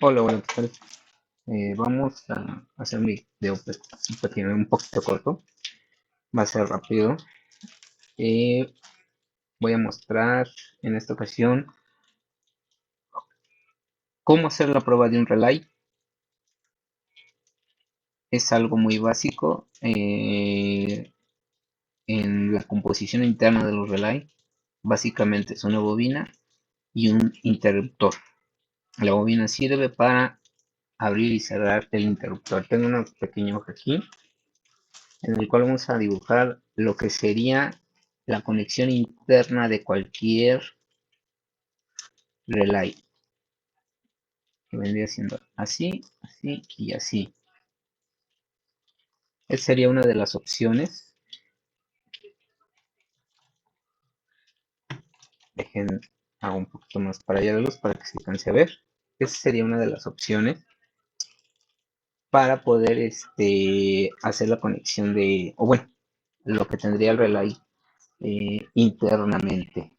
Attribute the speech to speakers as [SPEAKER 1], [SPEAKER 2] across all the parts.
[SPEAKER 1] Hola, buenas tardes. Vamos a hacer un video un poquito corto. Va a ser rápido. Eh, Voy a mostrar en esta ocasión cómo hacer la prueba de un relay. Es algo muy básico en la composición interna de los relay. Básicamente es una bobina y un interruptor. La bobina sirve para abrir y cerrar el interruptor. Tengo una pequeña hoja aquí en el cual vamos a dibujar lo que sería la conexión interna de cualquier relay, que vendría siendo así, así y así. Esa sería una de las opciones. Dejen hago un poquito más para allá de luz para que se alcance a ver. Esa sería una de las opciones para poder hacer la conexión de, o bueno, lo que tendría el relay internamente.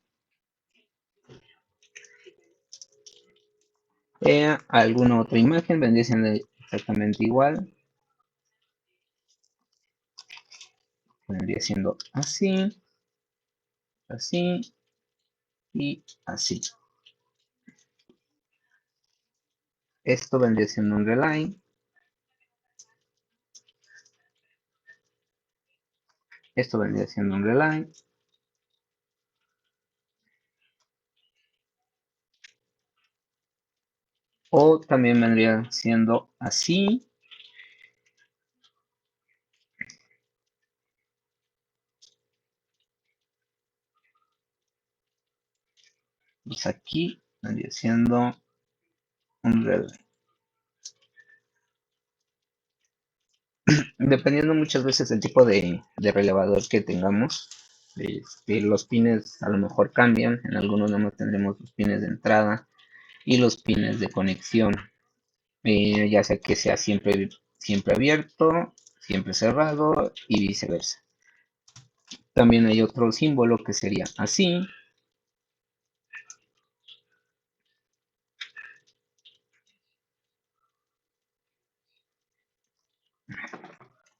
[SPEAKER 1] Alguna otra imagen vendría siendo exactamente igual. Vendría siendo así, así y así. Esto vendría siendo un relay. Esto vendría siendo un relay. O también vendría siendo así. Pues aquí vendría siendo un relay. Dependiendo muchas veces del tipo de relevador que tengamos, los pines a lo mejor cambian. En algunos nomás tendremos los pines de entrada y los pines de conexión. Ya sea que sea siempre abierto, siempre cerrado y viceversa. También hay otro símbolo que sería así.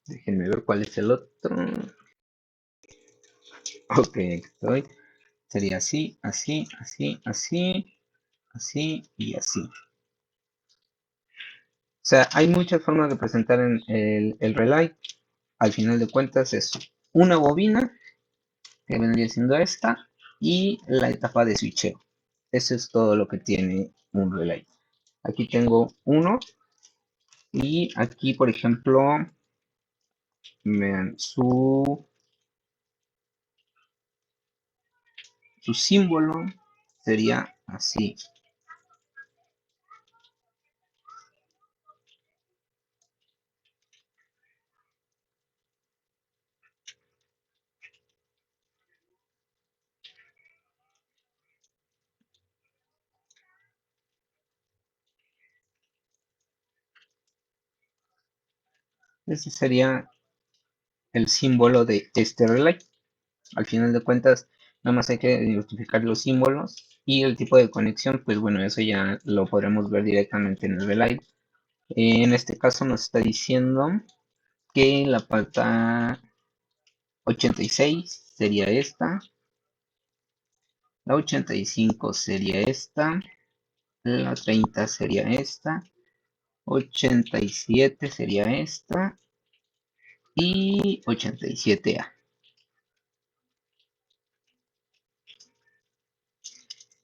[SPEAKER 1] Déjenme ver cuál es el otro. Ok, aquí estoy. Sería así, así, así, así, así y así. O sea, hay muchas formas de presentar el relay. Al final de cuentas es una bobina, que vendría siendo esta, y la etapa de switcheo. Eso es todo lo que tiene un relay. Aquí tengo uno, y aquí, por ejemplo, vean, su símbolo sería así. Ese sería el símbolo de este relay. Al final de cuentas, nada más hay que identificar los símbolos y el tipo de conexión, pues bueno, eso ya lo podremos ver directamente en el relay. En este caso nos está diciendo que la pata 86 sería esta, la 85 sería esta, la 30 sería esta, 87 sería esta y 87A.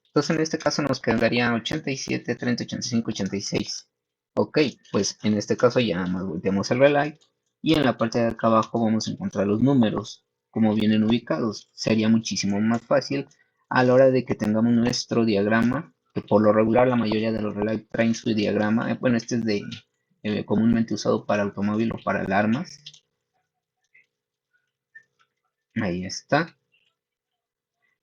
[SPEAKER 1] Entonces en este caso nos quedaría 87, 30, 85, 86. Ok, pues en este caso ya más volteamos el relay y en la parte de acá abajo vamos a encontrar los números, como vienen ubicados. Sería muchísimo más fácil a la hora de que tengamos nuestro diagrama, que por lo regular la mayoría de los relays traen su diagrama. Bueno, este es comúnmente usado para automóvil o para alarmas. Ahí está.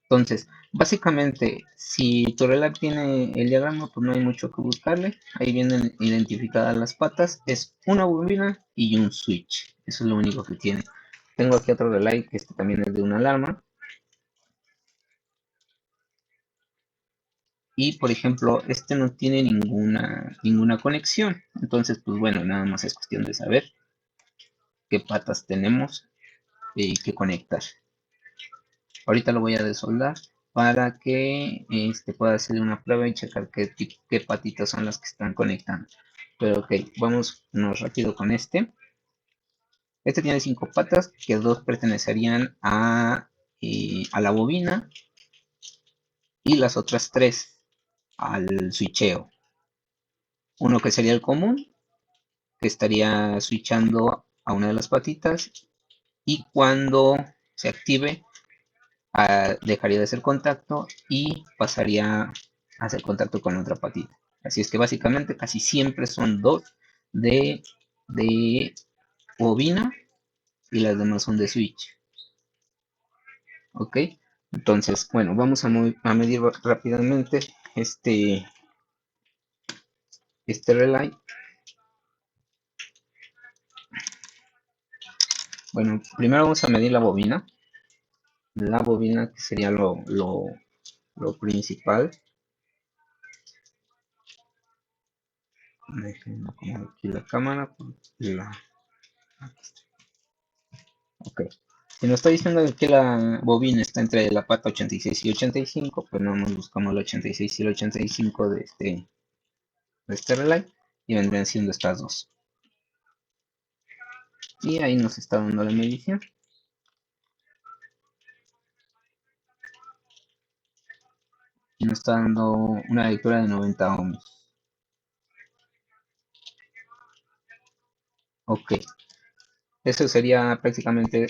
[SPEAKER 1] Entonces, básicamente, si tu relay tiene el diagrama, pues no hay mucho que buscarle. Ahí vienen identificadas las patas. Es una bobina y un switch. Eso es lo único que tiene. Tengo aquí otro relay que este también es de una alarma. y por ejemplo este no tiene ninguna conexión. Entonces pues bueno, nada más es cuestión de saber qué patas tenemos y qué conectar. Ahorita lo voy a desoldar para que pueda hacer una prueba y checar qué patitas son las que están conectando. Pero ok, vámonos rápido con este. Este tiene 5 patas, que 2 pertenecerían a la bobina y las otras 3 al switcheo. Uno que sería el común, que estaría switchando a una de las patitas, y cuando se active dejaría de hacer contacto y pasaría a hacer contacto con otra patita. Así es que básicamente casi siempre son 2 de bobina y las demás son de switch. Ok, entonces bueno, vamos a medir rápidamente este relay. Bueno, primero vamos a medir la bobina que sería lo principal. Déjenme acomodar aquí la cámara. Ok. Si nos está diciendo que la bobina está entre la pata 86 y 85, pues no nos buscamos el 86 y el 85 de este relay y vendrían siendo estas dos. Y ahí nos está dando la medición. Y nos está dando una lectura de 90 ohms. Ok. Eso sería prácticamente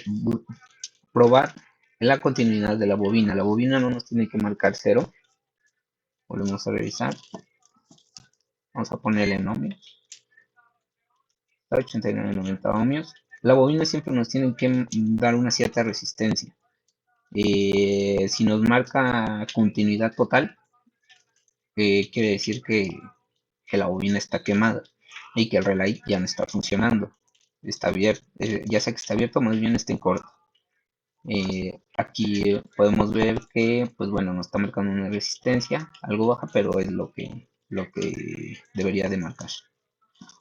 [SPEAKER 1] probar la continuidad de la bobina. La bobina no nos tiene que marcar 0. Volvemos a revisar. Vamos a ponerle en ohmios. 89-90 ohmios. La bobina siempre nos tiene que dar una cierta resistencia. Si nos marca continuidad total, quiere decir que la bobina está quemada y que el relay ya no está funcionando. Está abierto, ya sea que está abierto, más bien está en corto. Aquí podemos ver que, pues bueno, nos está marcando una resistencia algo baja, pero es lo que debería de marcar.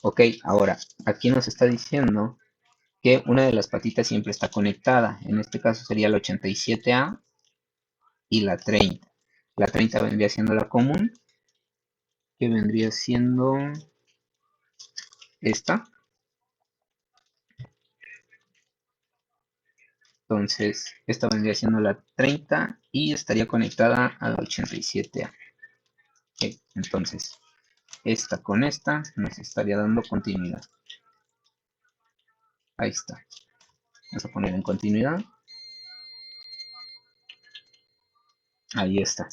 [SPEAKER 1] Ok, ahora aquí nos está diciendo que una de las patitas siempre está conectada. En este caso sería la 87A y la 30. La 30 vendría siendo la común, que vendría siendo esta. Entonces, esta vendría siendo la 30 y estaría conectada a la 87A. Okay, entonces, esta con esta nos estaría dando continuidad. Ahí está. Vamos a poner en continuidad. Ahí está.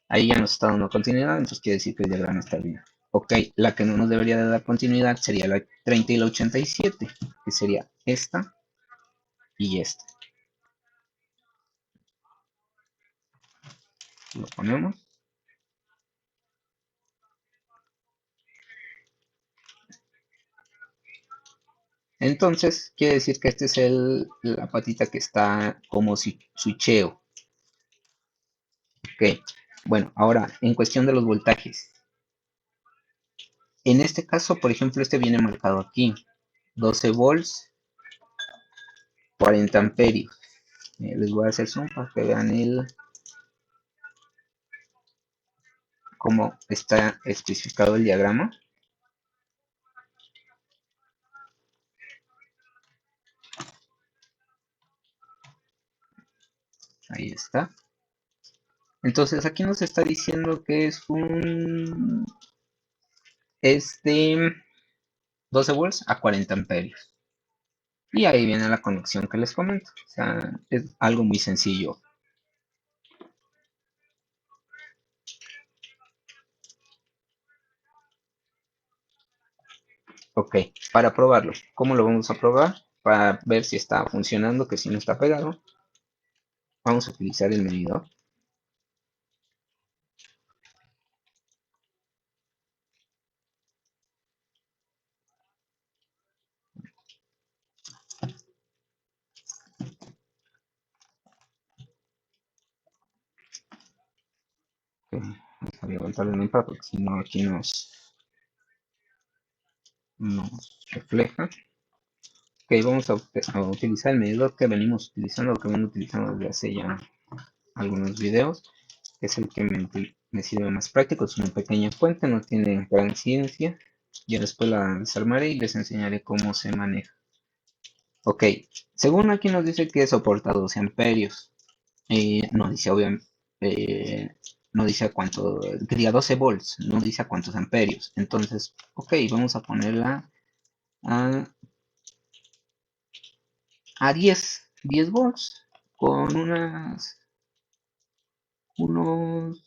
[SPEAKER 1] Ahí ya nos está dando continuidad, entonces quiere decir que el diagrama está bien. Ok, la que no nos debería de dar continuidad sería la 30 y la 87, que sería esta y esta. Lo ponemos. Entonces, quiere decir que esta es la patita que está como switcheo. Ok, bueno, ahora, en cuestión de los voltajes. En este caso, por ejemplo, este viene marcado aquí. 12 volts, 40 amperios. Les voy a hacer zoom para que vean cómo está especificado el diagrama. Ahí está. Entonces aquí nos está diciendo que es de 12 volts a 40 amperios. Y ahí viene la conexión que les comento. O sea, es algo muy sencillo. Ok, para probarlo. ¿Cómo lo vamos a probar? Para ver si está funcionando, que si no está pegado. Vamos a utilizar el medidor. Ok, a levantar el mapa porque si no aquí nos refleja. Ok, vamos a utilizar el medidor que venimos utilizando, que vengo utilizando desde hace ya algunos videos, que es el que me sirve más práctico. Es una pequeña fuente, no tiene gran ciencia. Ya después la desarmaré y les enseñaré cómo se maneja. Ok, según aquí nos dice que soporta 12 amperios. No dice obviamente, no dice a cuánto, quería 12 volts, no dice a cuántos amperios. Entonces, ok, vamos a ponerla a 10 volts con unos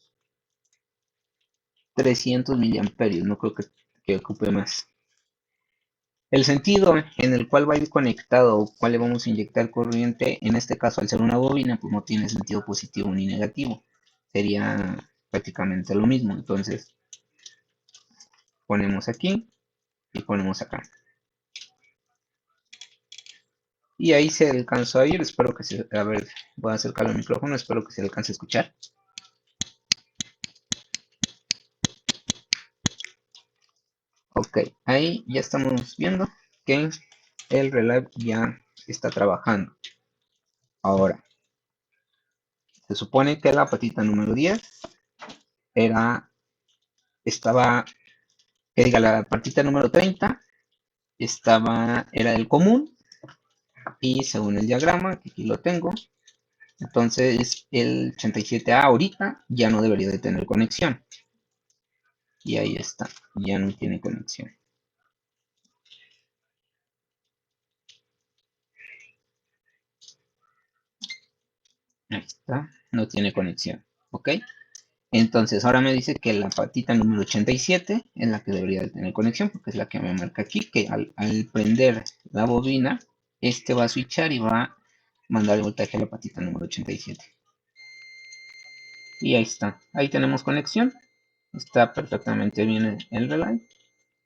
[SPEAKER 1] 300 miliamperios, no creo que ocupe más. El sentido en el cual va a ir conectado o cuál le vamos a inyectar corriente, en este caso al ser una bobina, pues no tiene sentido positivo ni negativo. Sería prácticamente lo mismo. Entonces ponemos aquí y ponemos acá. Y ahí se alcanzó a ir, espero que se... A ver, voy a acercar el micrófono, espero que se alcance a escuchar. Ok, ahí ya estamos viendo que el relay ya está trabajando. Ahora, se supone que la patita número 10 estaba, que diga, la patita número 30 era el común, y según el diagrama, que aquí lo tengo, entonces el 87A ahorita ya no debería de tener conexión. Y ahí está, ya no tiene conexión. Ahí está, no tiene conexión, ¿ok? Entonces ahora me dice que la patita número 87 es la que debería de tener conexión, porque es la que me marca aquí, que al prender la bobina, este va a switchar y va a mandar el voltaje a la patita número 87. Y ahí está, ahí tenemos conexión, está perfectamente bien el relay,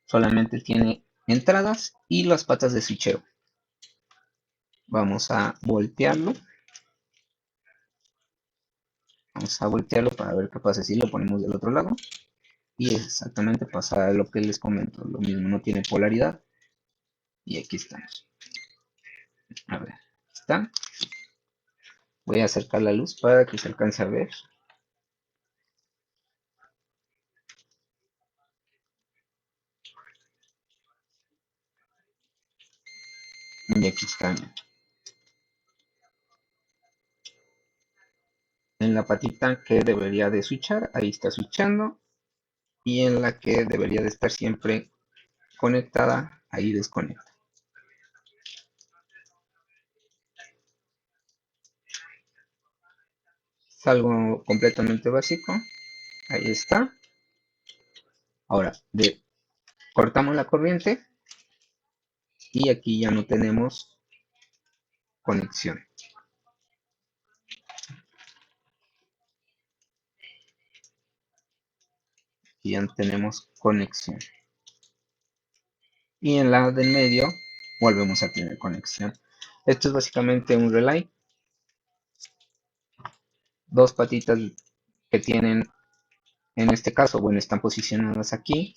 [SPEAKER 1] solamente tiene entradas y las patas de switcheo. Vamos a voltearlo. Vamos a voltearlo para ver qué pasa si lo ponemos del otro lado. Y exactamente pasa lo que les comento. Lo mismo, no tiene polaridad. Y aquí estamos. A ver, está. Voy a acercar la luz para que se alcance a ver. Y aquí está. En la patita que debería de switchar, ahí está switchando. Y en la que debería de estar siempre conectada, ahí desconecta. Es algo completamente básico. Ahí está. Ahora, cortamos la corriente y aquí ya no tenemos conexión. Y ya no tenemos conexión. Y en la del medio volvemos a tener conexión. Esto es básicamente un relay. Dos patitas que tienen, en este caso, bueno, están posicionadas aquí.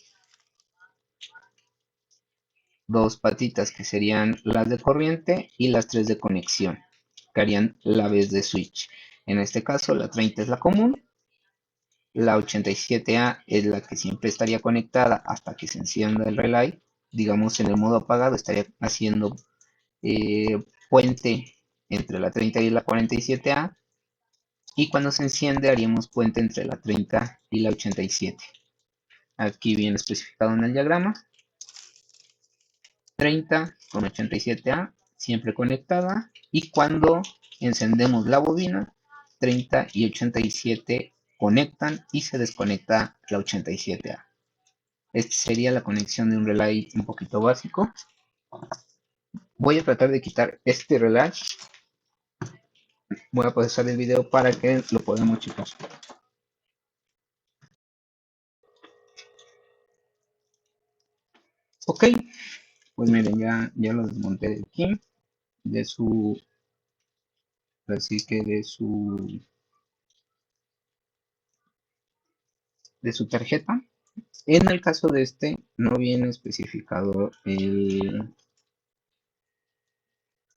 [SPEAKER 1] Dos patitas que serían las de corriente y las tres de conexión, que harían la vez de switch. En este caso, la 30 es la común. La 87A es la que siempre estaría conectada hasta que se encienda el relay. Digamos, en el modo apagado estaría haciendo puente entre la 30 y la 47A. Y cuando se enciende haríamos puente entre la 30 y la 87. Aquí viene especificado en el diagrama. 30 con 87A siempre conectada. Y cuando encendemos la bobina, 30 y 87 conectan y se desconecta la 87A. Esta sería la conexión de un relay un poquito básico. Voy a tratar de quitar este relay. Voy a pausar el video para que lo podamos checar. Ok, pues miren, ya lo desmonté de aquí, de su, así que de su de su tarjeta. En el caso de este, no viene especificado el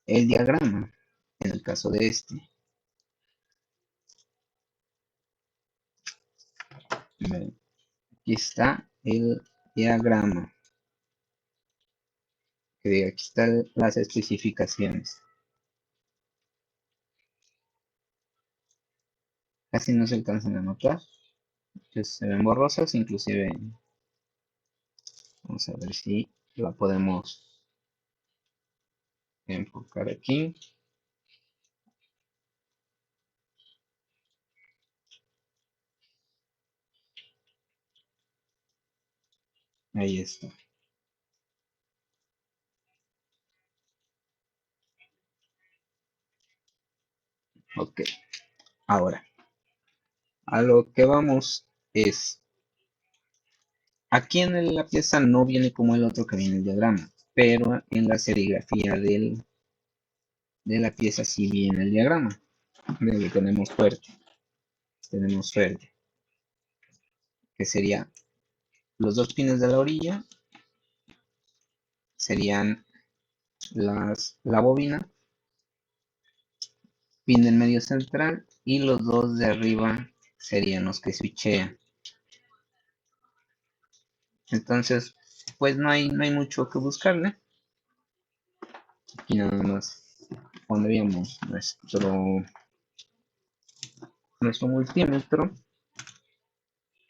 [SPEAKER 1] diagrama. En el caso de este, aquí está el diagrama. Que aquí están las especificaciones. Casi no se alcanzan a notar. Entonces, se ven borrosas, inclusive. Vamos a ver si la podemos enfocar aquí. Ahí está. Ok. Ahora, a lo que vamos es, aquí en la pieza no viene como el otro que viene el diagrama, pero en la serigrafía de la pieza sí viene el diagrama. Lo tenemos fuerte, que sería los dos pines de la orilla, serían la bobina, pin del medio central, y los dos de arriba serían los que switchean. Entonces, pues no hay mucho que buscarle. Aquí nada más pondríamos nuestro multímetro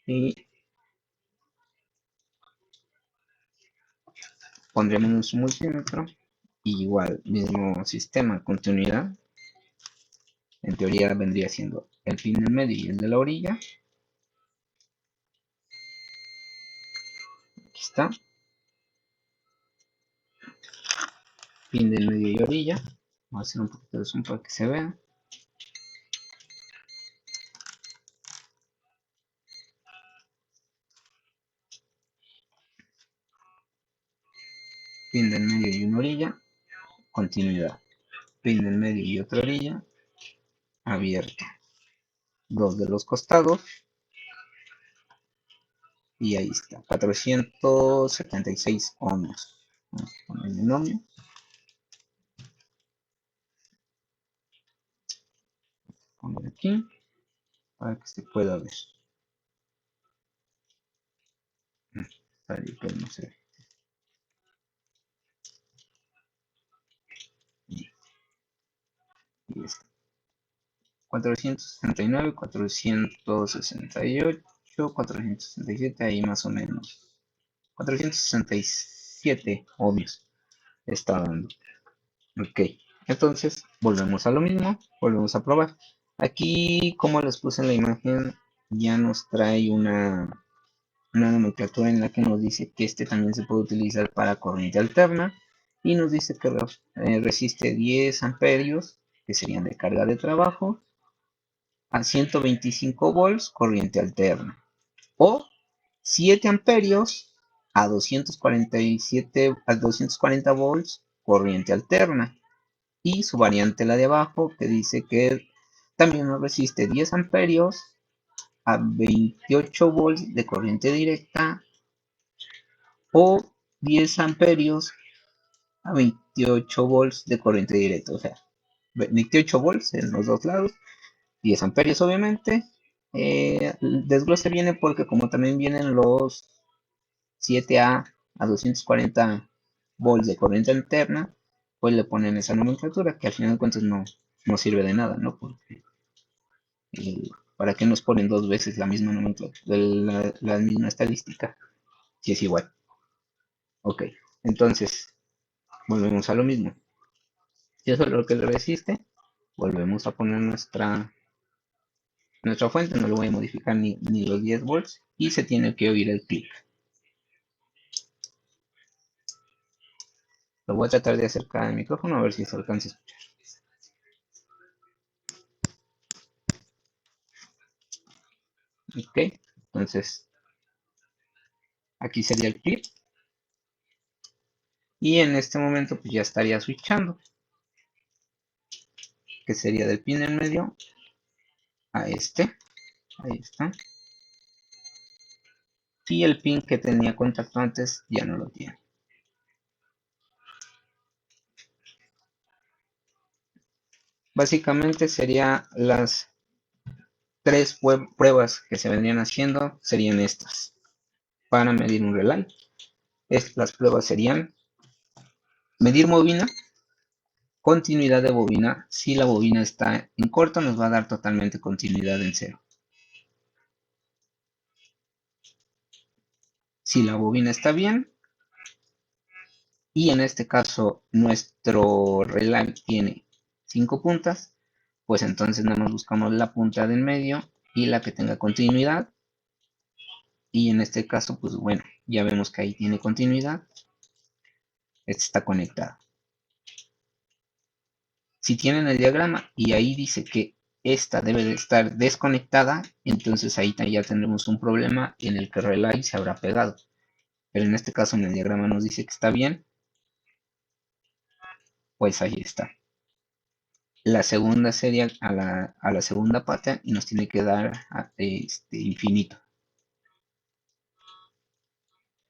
[SPEAKER 1] y pondremos nuestro multímetro y igual mismo sistema, continuidad. En teoría vendría siendo el pin del medio y el de la orilla. Aquí está, pin del medio y orilla. Vamos a hacer un poquito de zoom para que se vea. Pin del medio y una orilla, continuidad. Pin del medio y otra orilla, abierto. Dos de los costados. Y ahí está, 476 ohmios. Vamos a poner el binomio. Poner aquí para que se pueda ver. Ahí pues no se ve. Y está. 469, 468, 467, ahí más o menos. 467 ohmios está dando. Ok, entonces volvemos a lo mismo, volvemos a probar. Aquí, como les puse en la imagen, ya nos trae una nomenclatura en la que nos dice que este también se puede utilizar para corriente alterna y nos dice que resiste 10 amperios, que serían de carga de trabajo, a 125 volts corriente alterna, o 7 amperios a 240 volts corriente alterna, y su variante, la de abajo, que dice que también nos resiste 10 amperios a 28 volts de corriente directa, o 10 amperios a 28 volts de corriente directa. O sea, 28 volts en los dos lados, 10 amperios obviamente. El desglose viene porque como también vienen los 7A a 240 volts de corriente alterna, pues le ponen esa nomenclatura que al final de cuentas no sirve de nada, ¿no? Porque, ¿para qué nos ponen dos veces la misma nomenclatura, la misma estadística? Si es igual. Ok, entonces volvemos a lo mismo. Si eso es lo que le resiste, volvemos a poner nuestra fuente, no le voy a modificar ni los 10 volts y se tiene que oír el clic. Lo voy a tratar de acercar al micrófono a ver si se alcanza a escuchar. Ok, entonces aquí sería el clip y en este momento pues ya estaría switchando, que sería del pin en medio a este. Ahí está. y el pin que tenía contacto antes ya no lo tiene. Básicamente serían las tres pruebas que se vendrían haciendo, serían estas para medir un relay. Las pruebas serían medir bobina, continuidad de bobina. Si la bobina está en corto, nos va a dar totalmente continuidad en cero. Si la bobina está bien, y en este caso nuestro relay tiene 5 puntas, pues entonces nada más buscamos la punta de en medio y la que tenga continuidad. Y en este caso, pues bueno, ya vemos que ahí tiene continuidad. Esta está conectada. Si tienen el diagrama y ahí dice que esta debe de estar desconectada, entonces ahí ya tendremos un problema en el que el relay se habrá pegado. Pero en este caso en el diagrama nos dice que está bien, pues ahí está. La segunda sería a la segunda pata y nos tiene que dar infinito.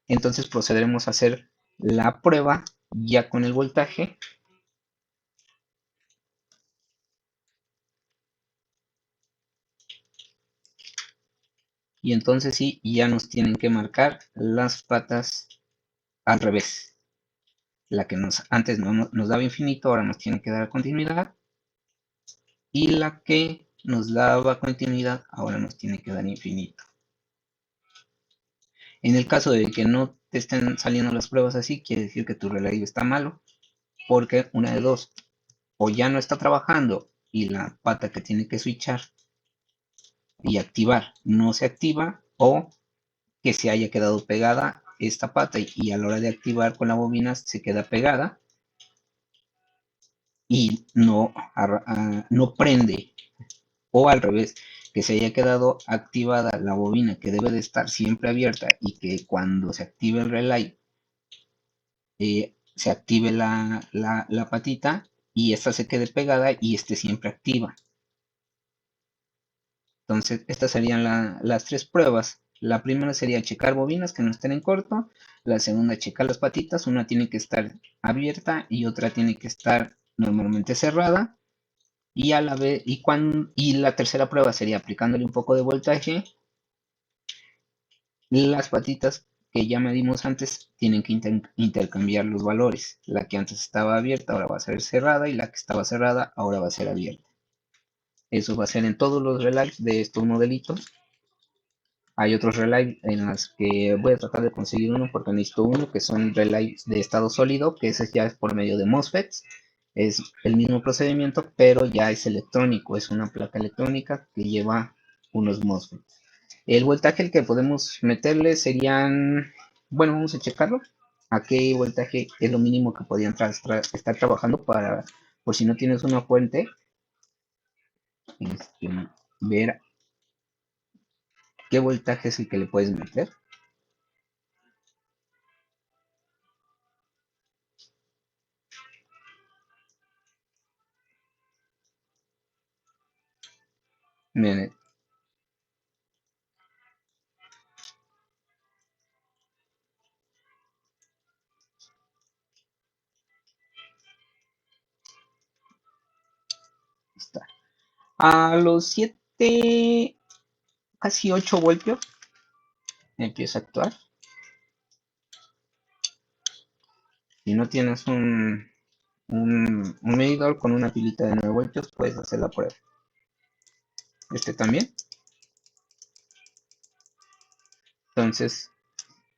[SPEAKER 1] Entonces procederemos a hacer la prueba ya con el voltaje. Y entonces sí, ya nos tienen que marcar las patas al revés. La que antes no nos daba infinito, ahora nos tiene que dar continuidad. Y la que nos daba continuidad, ahora nos tiene que dar infinito. En el caso de que no te estén saliendo las pruebas así, quiere decir que tu relay está malo, porque una de dos, o ya no está trabajando y la pata que tiene que switchar y activar no se activa, o que se haya quedado pegada esta pata y a la hora de activar con la bobina se queda pegada y no prende, o al revés, que se haya quedado activada la bobina que debe de estar siempre abierta y que cuando se active el relay se active la patita y esta se quede pegada y esté siempre activa. Entonces, estas serían las tres pruebas. La primera sería checar bobinas que no estén en corto. La segunda, checar las patitas. Una tiene que estar abierta y otra tiene que estar normalmente cerrada. Y a la vez, y la tercera prueba sería aplicándole un poco de voltaje. Las patitas que ya medimos antes tienen que intercambiar los valores. La que antes estaba abierta ahora va a ser cerrada y la que estaba cerrada ahora va a ser abierta. Eso va a ser en todos los relays de estos modelitos. Hay otros relays en los que voy a tratar de conseguir uno porque necesito uno que son relays de estado sólido, que ese ya es por medio de MOSFETs. Es el mismo procedimiento, pero ya es electrónico. Es una placa electrónica que lleva unos MOSFETs. El voltaje al que podemos meterle serían, bueno, vamos a checarlo. A qué voltaje es lo mínimo que podrían estar trabajando para, por si no tienes una fuente, ver qué voltaje es el que le puedes meter. Miren, está. A los 7, casi 8 voltios empieza a actuar. Si no tienes un medidor con una pilita de 9 voltios, puedes hacer la prueba. Este también. Entonces,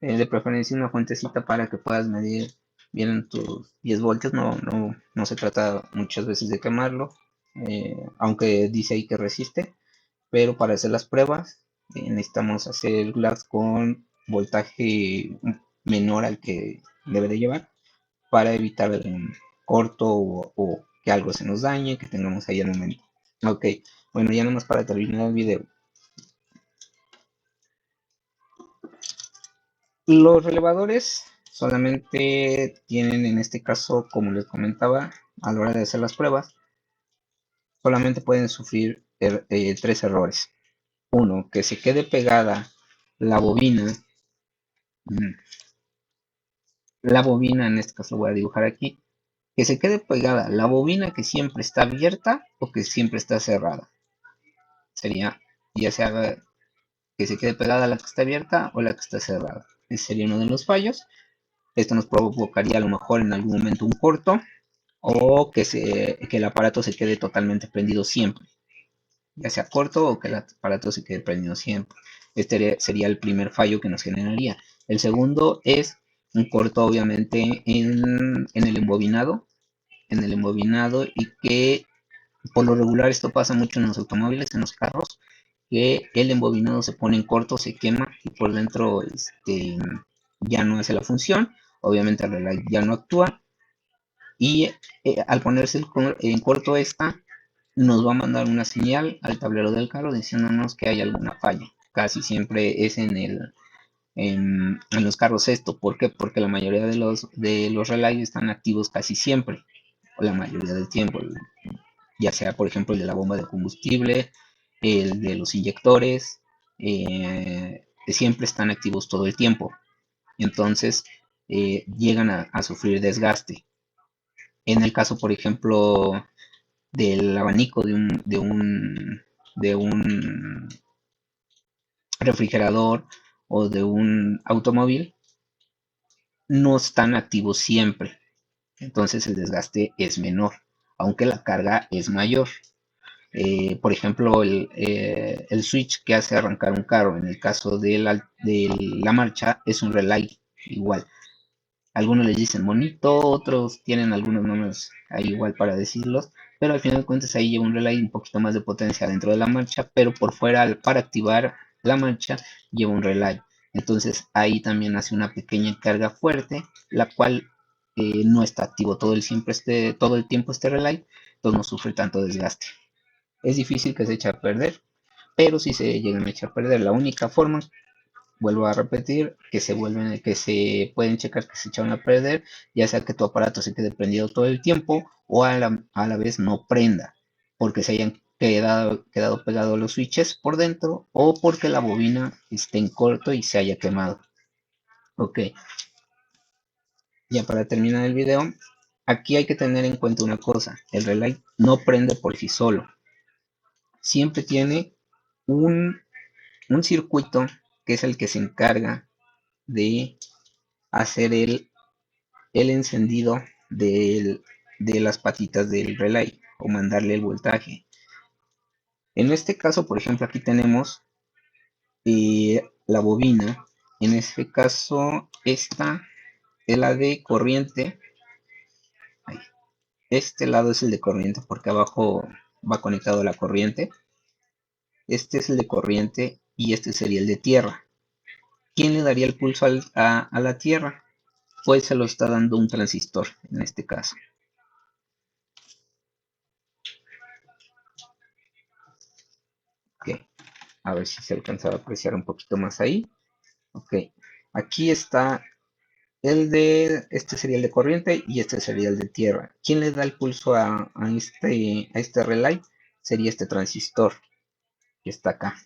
[SPEAKER 1] de preferencia una fuentecita para que puedas medir bien tus 10 voltios. No se trata muchas veces de quemarlo, aunque dice ahí que resiste. Pero para hacer las pruebas necesitamos hacerlas con voltaje menor al que debe de llevar para evitar un corto o que algo se nos dañe, que tengamos ahí al momento. Ok, bueno, ya nomás para terminar el video. Los relevadores solamente tienen, en este caso, como les comentaba, a la hora de hacer las pruebas, solamente pueden sufrir tres errores. Uno, que se quede pegada la bobina La bobina, en este caso lo voy a dibujar aquí, que se quede pegada la bobina que siempre está abierta o que siempre está cerrada. Sería ya sea que se quede pegada la que está abierta o la que está cerrada. Ese sería uno de los fallos. Esto nos provocaría a lo mejor en algún momento un corto o que el aparato se quede totalmente prendido siempre, ya sea corto o que el aparato se quede prendido siempre. Este sería el primer fallo que nos generaría. El segundo es un corto obviamente en el embobinado y que por lo regular esto pasa mucho en los automóviles, en los carros, que el embobinado se pone en corto, se quema y por dentro ya no hace la función, obviamente el relay ya no actúa y al ponerse en corto esta nos va a mandar una señal al tablero del carro diciéndonos que hay alguna falla. Casi siempre es en los carros esto. ¿Por qué? Porque la mayoría de los relays están activos casi siempre, o la mayoría del tiempo. Ya sea, por ejemplo, el de la bomba de combustible, el de los inyectores, siempre están activos todo el tiempo. Entonces, llegan a sufrir desgaste. En el caso, por ejemplo, del abanico de un refrigerador o de un automóvil, no están activos siempre. Entonces el desgaste es menor, aunque la carga es mayor. Por ejemplo, el switch que hace arrancar un carro, en el caso de la marcha, es un relay igual. Algunos les dicen monito, otros tienen algunos nombres ahí igual para decirlos, pero al final de cuentas ahí lleva un relay un poquito más de potencia dentro de la marcha, pero por fuera para activar la marcha lleva un relay. Entonces ahí también hace una pequeña carga fuerte, la cual no está activo todo el tiempo este relay, entonces no sufre tanto desgaste. Es difícil que se eche a perder, pero si se llegan a echar a perder, la única forma, vuelvo a repetir, que se pueden checar que se echaron a perder, ya sea que tu aparato se quede prendido todo el tiempo o a la vez no prenda, porque se hayan quedado pegados los switches por dentro o porque la bobina esté en corto y se haya quemado. Ok, ya para terminar el video, aquí hay que tener en cuenta una cosa, el relay no prende por sí solo, siempre tiene un circuito que es el que se encarga de hacer el encendido de las patitas del relay o mandarle el voltaje. En este caso, por ejemplo, aquí tenemos la bobina. En este caso, esta es la de corriente. Este lado es el de corriente porque abajo va conectado a la corriente. Este es el de corriente y este sería el de tierra. ¿Quién le daría el pulso a la tierra? Pues se lo está dando un transistor en este caso. Ok, a ver si se alcanza a apreciar un poquito más ahí. Ok, aquí está este sería el de corriente y este sería el de tierra. ¿Quién le da el pulso a este relay? Sería este transistor que está acá.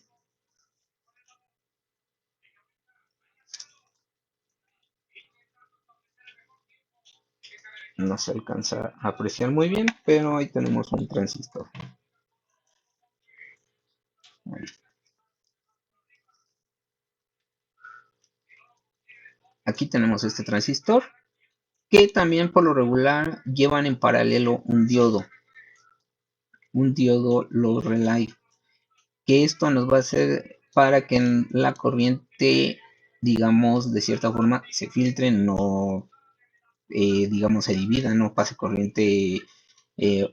[SPEAKER 1] No se alcanza a apreciar muy bien, pero ahí tenemos un transistor. Ahí. Aquí tenemos este transistor que también por lo regular llevan en paralelo un diodo low relay, que esto nos va a hacer para que en la corriente, digamos, de cierta forma se filtre, no, digamos, se divida, no pase corriente,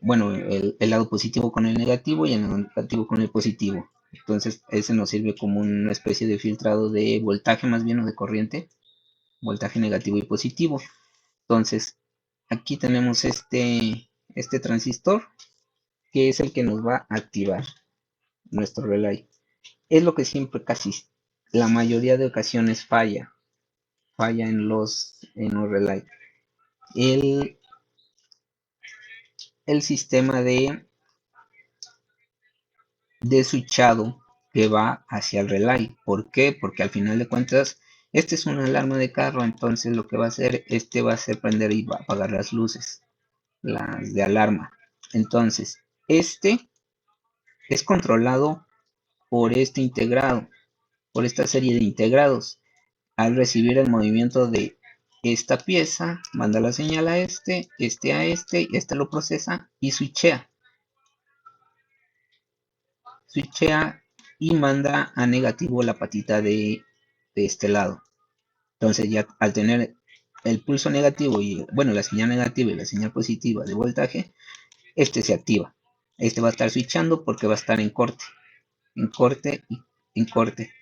[SPEAKER 1] bueno, el lado positivo con el negativo y el negativo con el positivo. Entonces, ese nos sirve como una especie de filtrado de voltaje más bien o de corriente, voltaje negativo y positivo. Entonces, aquí tenemos este transistor que es el que nos va a activar nuestro relay. Es lo que siempre, casi la mayoría de ocasiones falla en los relay. El sistema de switchado que va hacia el relay. ¿Por qué? Porque al final de cuentas Este es una alarma de carro, entonces lo que va a hacer, va a ser prender y va a apagar las luces, las de alarma. Entonces, este es controlado por este integrado, por esta serie de integrados. Al recibir el movimiento de esta pieza, manda la señal a este a este lo procesa y switchea y manda a negativo la patita de este lado. Entonces ya al tener el pulso negativo y bueno, la señal negativa y la señal positiva de voltaje, se activa. Va a estar switchando porque va a estar en corte, en corte y en corte,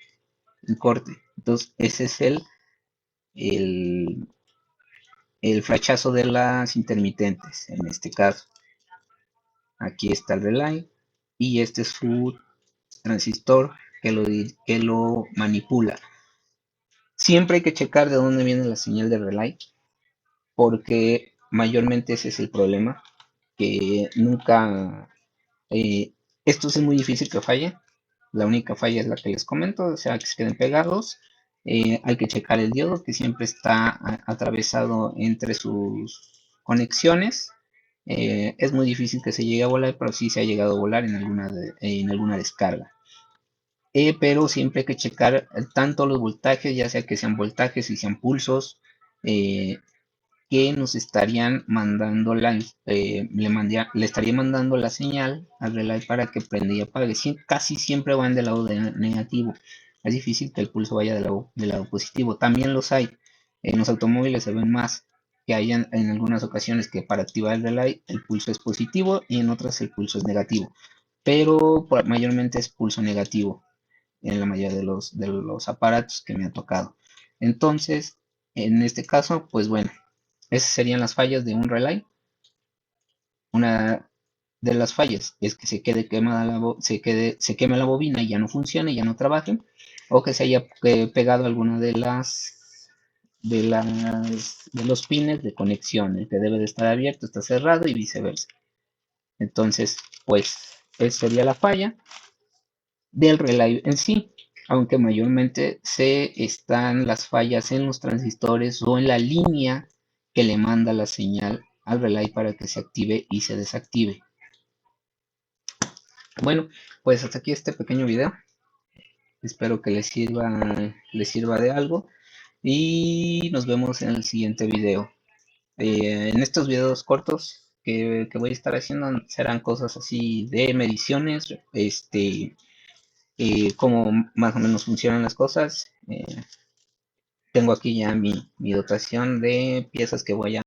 [SPEAKER 1] en corte. Entonces ese es el, el flachazo de las intermitentes en este caso. Aquí está el relay y este es su transistor que lo manipula. Siempre hay que checar de dónde viene la señal de relay, porque mayormente ese es el problema, que nunca, esto es muy difícil que falle. La única falla es la que les comento, o sea, que se queden pegados. Hay que checar el diodo que siempre está atravesado entre sus conexiones. Es muy difícil que se llegue a volar, pero sí se ha llegado a volar en alguna descarga. Pero siempre hay que checar tanto los voltajes, ya sea que sean voltajes y sean pulsos, que nos estarían mandando le estaría mandando la señal al relay para que prenda y apague. Casi siempre van del lado negativo. Es difícil que el pulso vaya del lado positivo. También los hay. En los automóviles se ven más, que hay en algunas ocasiones que para activar el relay el pulso es positivo y en otras el pulso es negativo. Pero mayormente es pulso negativo en la mayoría de los aparatos que me ha tocado. Entonces, en este caso, pues bueno, esas serían las fallas de un relay. Una de las fallas es que se quede quemada se queme la bobina y ya no funcione, ya no trabaje, o que se haya pegado alguna de los pines de conexión, el que debe de estar abierto está cerrado y viceversa. Entonces, pues, esa sería la falla del relay en sí, aunque mayormente están las fallas en los transistores o en la línea que le manda la señal al relay para que se active y se desactive. Bueno, pues hasta aquí este pequeño video. Espero que les sirva de algo y nos vemos en el siguiente video. En estos videos cortos que voy a estar haciendo serán cosas así de mediciones, cómo más o menos funcionan las cosas. Tengo aquí ya mi dotación de piezas que voy a